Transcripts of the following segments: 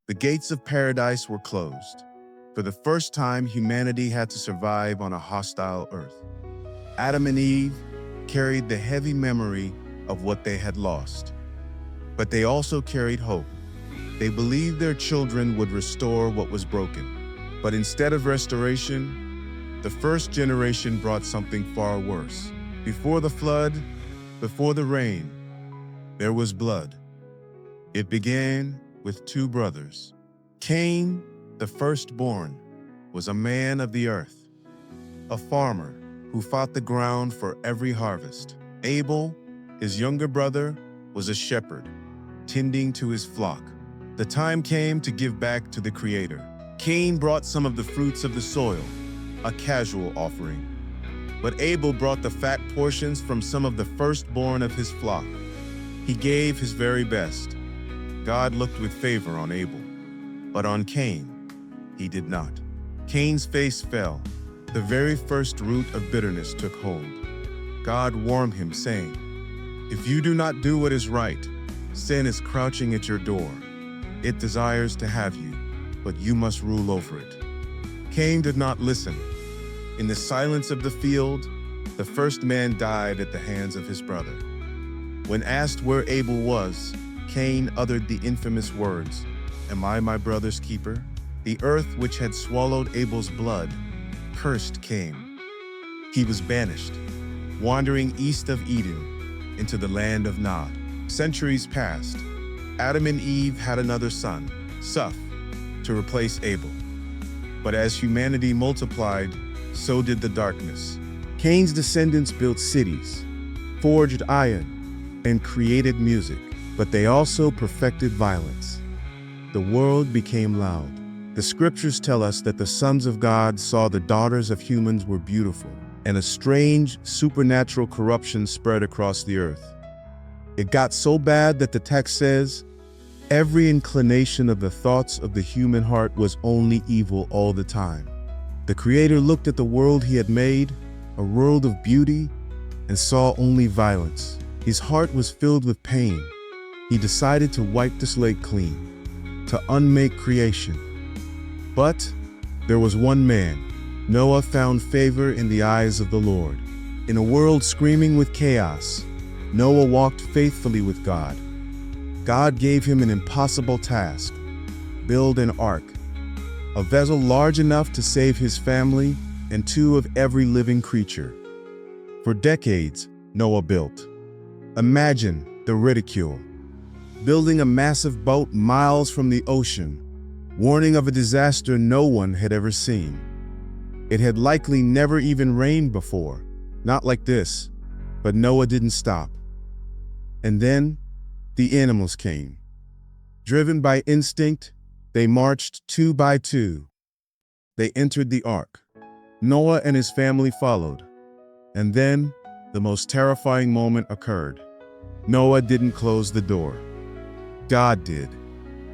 The gates of paradise were closed. For the first time, humanity had to survive on a hostile earth. Adam and Eve carried the heavy memory of what they had lost. But they also carried hope. They believed their children would restore what was broken. But instead of restoration, the first generation brought something far worse. Before the flood, before the rain, there was blood. It began with two brothers. Cain, the firstborn, was a man of the earth, a farmer who fought the ground for every harvest. Abel, his younger brother, was a shepherd, tending to his flock. The time came to give back to the Creator. Cain brought some of the fruits of the soil, a casual offering. But Abel brought the fat portions from some of the firstborn of his flock. He gave his very best. God looked with favor on Abel, but on Cain, he did not. Cain's face fell. The very first root of bitterness took hold. God warned him, saying, "If you do not do what is right, sin is crouching at your door. It desires to have you, but you must rule over it." Cain did not listen. In the silence of the field, the first man died at the hands of his brother. When asked where Abel was, Cain uttered the infamous words, "Am I my brother's keeper?" The earth, which had swallowed Abel's blood, cursed Cain. He was banished, wandering east of Eden into the land of Nod. Centuries passed. Adam and Eve had another son, Seth, to replace Abel. But as humanity multiplied, so did the darkness. Cain's descendants built cities, forged iron, and created music, but they also perfected violence. The world became loud. The scriptures tell us that the sons of God saw the daughters of humans were beautiful, and a strange, supernatural corruption spread across the earth. It got so bad that the text says, every inclination of the thoughts of the human heart was only evil all the time. The Creator looked at the world he had made, a world of beauty, and saw only violence. His heart was filled with pain. He decided to wipe the slate clean, to unmake creation. But there was one man. Noah found favor in the eyes of the Lord. In a world screaming with chaos, Noah walked faithfully with God. God gave him an impossible task: build an ark, a vessel large enough to save his family and two of every living creature. For decades, Noah built. Imagine the ridicule. Building a massive boat miles from the ocean, warning of a disaster no one had ever seen. It had likely never even rained before, not like this, but Noah didn't stop. And then the animals came. Driven by instinct, they marched 2 by 2. They entered the ark. Noah and his family followed. And then the most terrifying moment occurred. Noah didn't close the door. God did.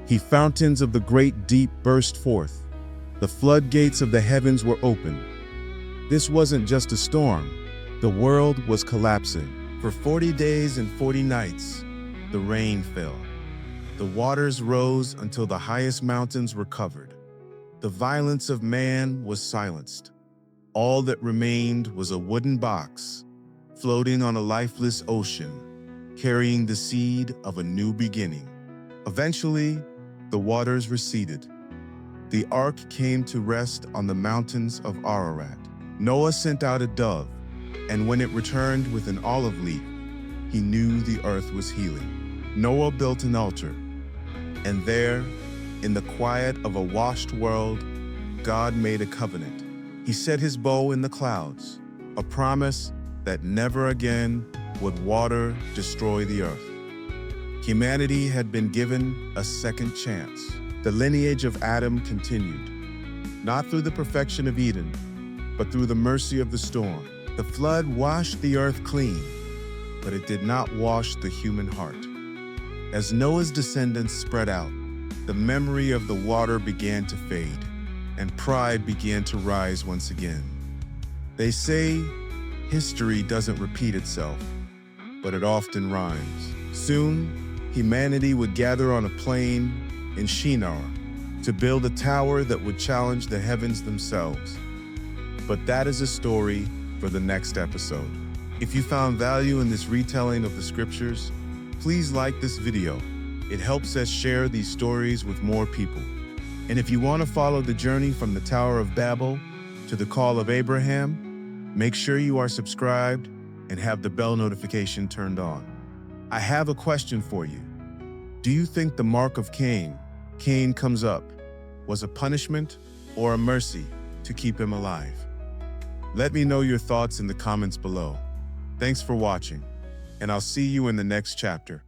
The fountains of the great deep burst forth. The floodgates of the heavens were opened. This wasn't just a storm. The world was collapsing. For 40 days and 40 nights, the rain fell. The waters rose until the highest mountains were covered. The violence of man was silenced. All that remained was a wooden box, floating on a lifeless ocean, carrying the seed of a new beginning. Eventually, the waters receded. The ark came to rest on the mountains of Ararat. Noah sent out a dove, and when it returned with an olive leaf, he knew the earth was healing. Noah built an altar, and there, in the quiet of a washed world, God made a covenant. He set his bow in the clouds, a promise that never again would water destroy the earth. Humanity had been given a second chance. The lineage of Adam continued, not through the perfection of Eden, but through the mercy of the storm. The flood washed the earth clean, but it did not wash the human heart. As Noah's descendants spread out, the memory of the water began to fade, and pride began to rise once again. They say history doesn't repeat itself, but it often rhymes. Soon, humanity would gather on a plain in Shinar, to build a tower that would challenge the heavens themselves. But that is a story for the next episode. If you found value in this retelling of the scriptures, please like this video. It helps us share these stories with more people. And if you want to follow the journey from the Tower of Babel to the Call of Abraham, make sure you are subscribed and have the bell notification turned on. I have a question for you. Do you think the mark of Cain comes up, was a punishment or a mercy to keep him alive? Let me know your thoughts in the comments below. Thanks for watching, and I'll see you in the next chapter.